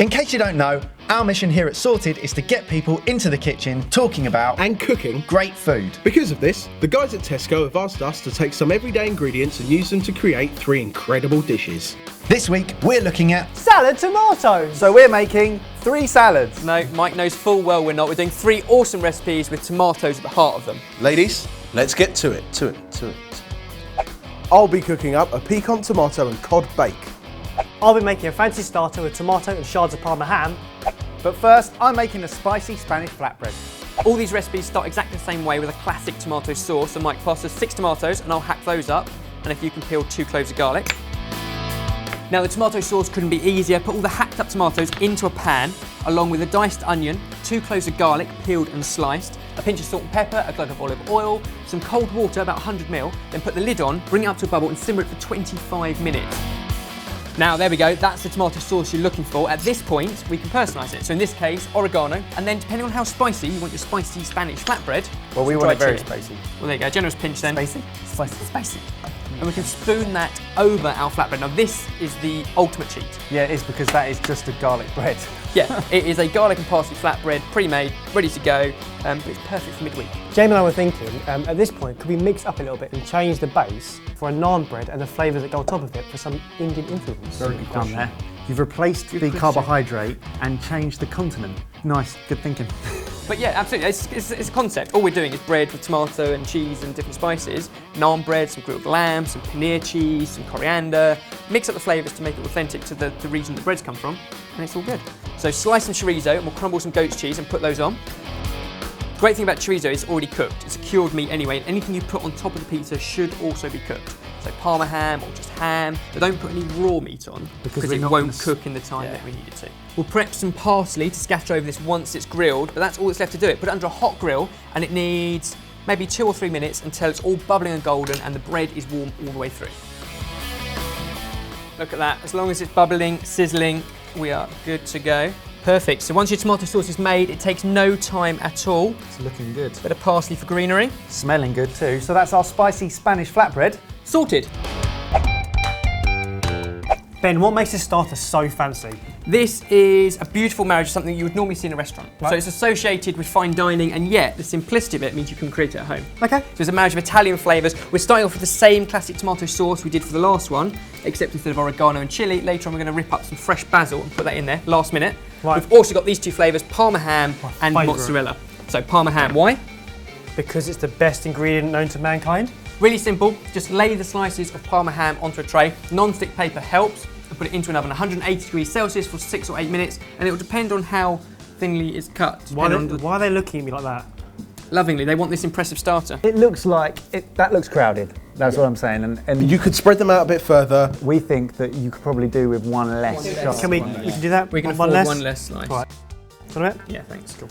In case you don't know, our mission here at Sorted is to get people into the kitchen talking about and cooking great food. Because of this, the guys at Tesco have asked us to take some everyday ingredients and use them to create 3 incredible dishes. This week, we're looking at salad tomatoes. So we're making 3 salads. No, Mike knows full well we're not. We're doing 3 awesome recipes with tomatoes at the heart of them. Ladies, let's get to it. I'll be cooking up a piquant tomato and cod bake. I'll be making a fancy starter with tomato and shards of Parma ham. But first, I'm making a spicy Spanish flatbread. All these recipes start exactly the same way with a classic tomato sauce. So Mike passes 6 tomatoes and I'll hack those up. And if you can peel 2 cloves of garlic. Now the tomato sauce couldn't be easier. Put all the hacked up tomatoes into a pan, along with a diced onion, 2 cloves of garlic, peeled and sliced, a pinch of salt and pepper, a glug of olive oil, some cold water, about 100 ml, then put the lid on, bring it up to a bubble and simmer it for 25 minutes. Now there we go, that's the tomato sauce you're looking for. At this point, we can personalise it. So in this case, oregano, and then depending on how spicy you want your spicy Spanish flatbread. Well, we want it very spicy. Well, there you go, generous pinch then. Spicy? Spicy. And we can spoon that over our flatbread. Now this is the ultimate cheat. Yeah, it is, because that is just a garlic bread. Yeah, it is a garlic and parsley flatbread, pre-made, ready to go, but it's perfect for midweek. Jamie and I were thinking, at this point, could we mix up a little bit and change the base for a naan bread and the flavours that go on top of it for some Indian influence? Very good done there. You've replaced the carbohydrate and changed the continent. Nice, good thinking. But yeah, absolutely, it's a concept. All we're doing is bread with tomato and cheese and different spices, naan bread, some grilled lamb, some paneer cheese, some coriander. Mix up the flavours to make it authentic to the region the breads come from, and it's all good. So slice some chorizo and we'll crumble some goat's cheese and put those on. Great thing about chorizo is it's already cooked. It's a cured meat anyway, and anything you put on top of the pizza should also be cooked. So Parma ham or just ham, but don't put any raw meat on because it won't cook in the time that we need it to. We'll prep some parsley to scatter over this once it's grilled, but that's all that's left to do it. Put it under a hot grill and it needs maybe 2 or 3 minutes until it's all bubbling and golden and the bread is warm all the way through. Look at that, as long as it's bubbling, sizzling, we are good to go. Perfect, so once your tomato sauce is made, it takes no time at all. It's looking good. Bit of parsley for greenery. Smelling good too. So that's our spicy Spanish flatbread. Sorted. Ben, what makes this starter so fancy? This is a beautiful marriage of something you would normally see in a restaurant. Right. So it's associated with fine dining, and yet the simplicity of it means you can create it at home. Okay. So it's a marriage of Italian flavours. We're starting off with the same classic tomato sauce we did for the last one, except instead of oregano and chilli, later on we're going to rip up some fresh basil and put that in there, last minute. Right. We've also got these 2 flavours, Parma ham and favourite. mozzarella. So Parma ham, why? Because it's the best ingredient known to mankind. Really simple, just lay the slices of Parma ham onto a tray. Non-stick paper helps, and put it into an oven 180 degrees Celsius for 6 or 8 minutes, and it will depend on how thinly it's cut. Why are they looking at me like that? Lovingly, they want this impressive starter. It looks like, that looks crowded. That's what I'm saying. And You could spread them out a bit further. we think that you could probably do with one less shot. Can we can do that? We can One afford less? one less slice. Right. Got it? Yeah, thanks. Cool.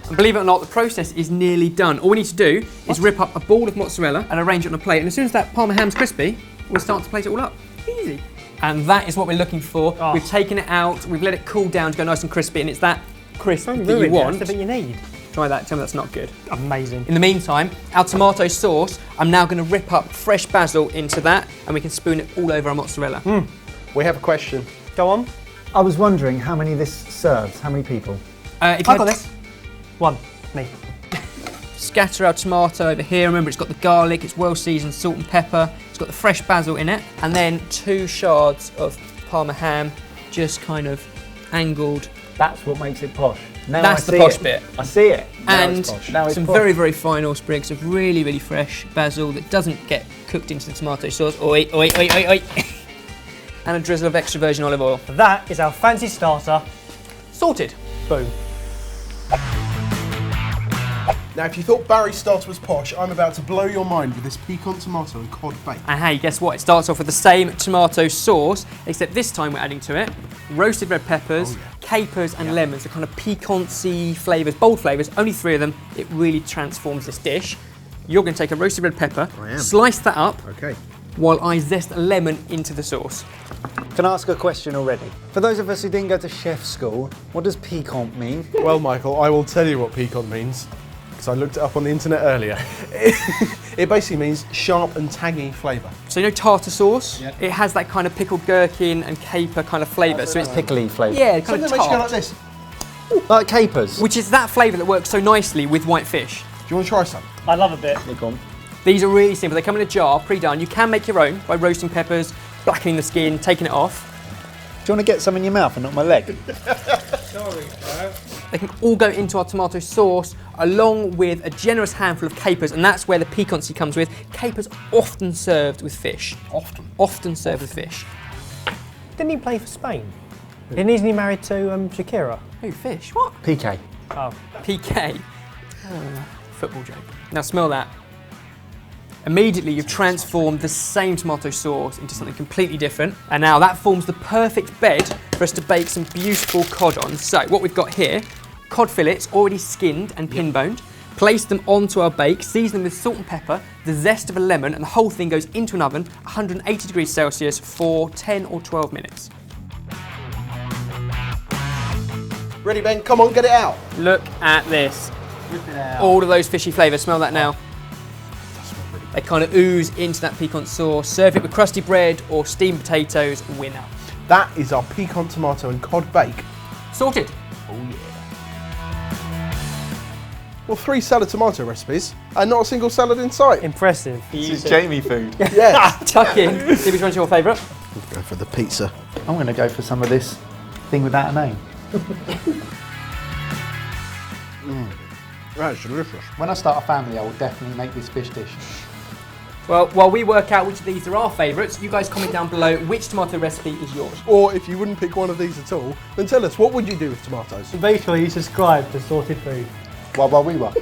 And believe it or not, the process is nearly done. All we need to do is rip up a ball of mozzarella and arrange it on a plate. And as soon as that Parma ham's crispy, we'll start to plate it all up. Easy. And that is what we're looking for. Oh. We've taken it out, we've let it cool down to go nice and crispy, and it's that crisp that you Ruined it. want. That's the bit you need. Try that, tell me that's not good. Amazing. In the meantime, our tomato sauce, I'm now going to rip up fresh basil into that, and we can spoon it all over our mozzarella. We have a question. Go on. I was wondering how many this serves, how many people? If you I've got this. 1. Me. Scatter our tomato over here. Remember, it's got the garlic, it's well seasoned, salt and pepper. It's got the fresh basil in it. And then 2 shards of Parma ham, just kind of angled. That's what makes it posh. Now That's I the see posh it. bit. I see it. And Now it's some posh. very, very final sprigs of really, really fresh basil that doesn't get cooked into the tomato sauce. Oi, oi, oi, oi, oi. And a drizzle of extra virgin olive oil. That is our fancy starter. Sorted. Boom. Now, if you thought Barry's starter was posh, I'm about to blow your mind with this piquant tomato and cod bake. And hey, guess what? It starts off with the same tomato sauce, except this time we're adding to it roasted red peppers, capers and lemons, the kind of piquancy flavours, bold flavours, only 3 of them. It really transforms this dish. You're going to take a roasted red pepper, slice that up, Okay. while I zest a lemon into the sauce. Can I ask a question already? For those of us who didn't go to chef school, what does piquant mean? Well, Michael, I will tell you what piquant means, because I looked it up on the internet earlier. It basically means sharp and tangy flavour. So you know tartar sauce? Yeah. It has that kind of pickled gherkin and caper kind of flavour. So it's Pickly flavour. yeah, kind Something of that makes you go like tart. this. Like capers. Which is that flavour that works so nicely with white fish. Do you want to try some? I love a bit. These are really simple. They come in a jar, pre-done. You can make your own by roasting peppers, blackening the skin, taking it off. Do you want to get some in your mouth and not my leg? They can all go into our tomato sauce along with a generous handful of capers, and that's where the piquancy comes with. Capers often served with fish. Often served with fish. Didn't he play for Spain? Isn't he married to Shakira? Who, fish? What? PK. Oh. PK. Football joke. Now smell that. Immediately you've transformed the same tomato sauce into something completely different, and now that forms the perfect bed for us to bake some beautiful cod on. So what we've got here, cod fillets already skinned and pin-boned. Place them onto our bake, season them with salt and pepper, the zest of a lemon, and the whole thing goes into an oven, 180 degrees Celsius for 10 or 12 minutes. Ready, Ben? Come on, get it out. Look at this. Rip it out. All of those fishy flavours, smell that now. They kind of ooze into that piquant sauce. Serve it with crusty bread or steamed potatoes, winner. That is our piquant tomato and cod bake. Sorted. Well, 3 salad tomato recipes and not a single salad in sight. Impressive. This is Jamie food. Yeah. Tuck in. See which one's your favourite. Go for the pizza. I'm going to go for some of this thing without a name. That's delicious. When I start a family, I will definitely make this fish dish. Well, while we work out which of these are our favourites, you guys comment down below which tomato recipe is yours. Or if you wouldn't pick one of these at all, then tell us, what would you do with tomatoes? Make sure you subscribe to Sorted Food. Wah wah wee wah.